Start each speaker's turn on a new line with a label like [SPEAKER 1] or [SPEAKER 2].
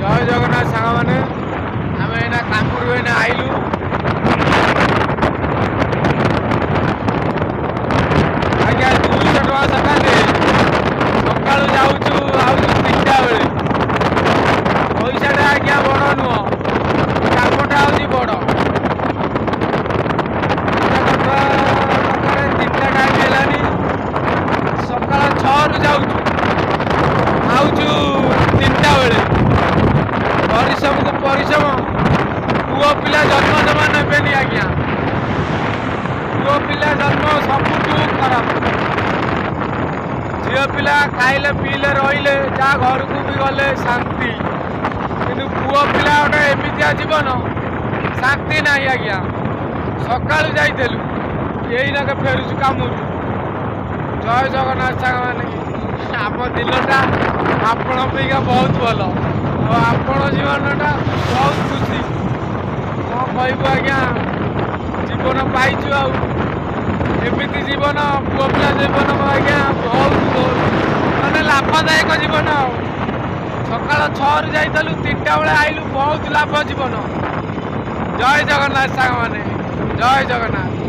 [SPEAKER 1] जय जगन्नाथ सांग मैंने आम एना कामरू एना आइलु आज्ञा 200 टका सकाले सका जाऊँ आउँ 3टा बेले पैसाटा आज्ञा बड़ नुह कामटा हूँ बड़ 3टा टाइम है सका 6 रु जाऊँ आउँ 3टा बेले परिश्रम को परिश्रम पुओ पिला जन्म जमा ने आज्ञा पुओ पिला जन्म सबुठू खराब झील पिला खाइले पीले रहिले जा घर को भी गले शांति कि पुओ पिला गोटे एमतिया जीवन शांति ना आज्ञा सका जाइलु यही फेरुचु कम जय जगन्नाथ सांग मैंने आम दिनटा आपण बहुत भल आपण जीवनटा बहुत खुशी कौन कहबू आज्ञा जीवन पाइचु आमती जीवन पुओ पिला जीवन आज्ञा बहुत मानने लाभदायक जीवन सका 6 रु जाइलु 3टा बेले आइलु बहुत लाभ जीवन जय जगन्नाथ सांग मैंने जय जगन्नाथ।